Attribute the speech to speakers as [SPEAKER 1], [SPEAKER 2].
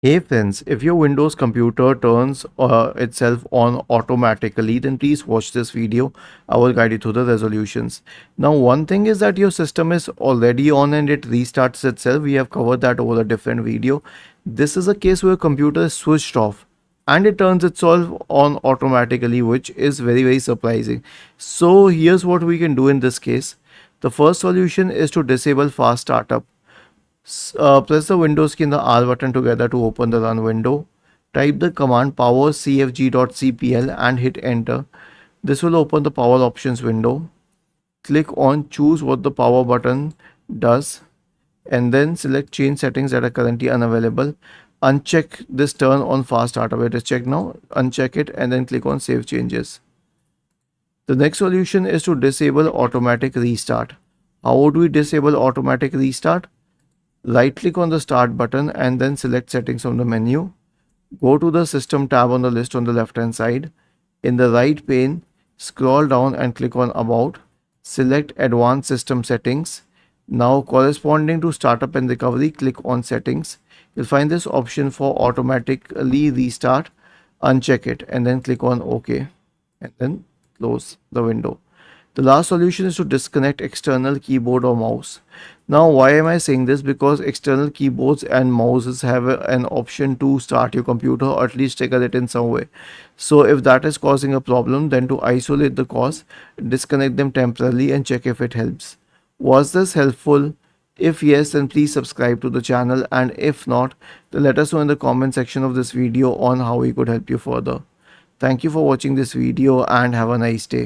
[SPEAKER 1] Hey friends, if your Windows computer turns itself on automatically, then please watch this video. I will guide you through the resolutions. Now, one thing is that your system is already on and it restarts itself. We have covered that over a different video. This is a case where computer is switched off and it turns itself on automatically, which is very surprising. So here's what we can do in this case. The first solution is to disable fast startup. Press the Windows key and the R button together to open the run window. Type the command power cfg.cpl and hit enter. This will open the power options window. Click on choose what the power button does and then select change settings that are currently unavailable. Uncheck this turn on fast startup. It is checked now. Uncheck it and then click on save changes. The next solution is to disable automatic restart. How would we disable automatic restart? Right click on the start button and then select settings from the menu. Go to the system tab on the list on the left hand side. In the right pane, scroll down and click on about. Select advanced system settings. Now corresponding to startup and recovery, click on settings. You'll find this option for automatically restart. Uncheck it and then click on OK and then close the window. The last solution is to disconnect external keyboard or mouse. Now, why am I saying this? Because external keyboards and mouses have an option to start your computer or at least trigger it in some way. So, if that is causing a problem, then to isolate the cause, disconnect them temporarily and check if it helps. Was this helpful? If yes, then please subscribe to the channel, and if not, then let us know in the comment section of this video on how we could help you further. Thank you for watching this video and have a nice day.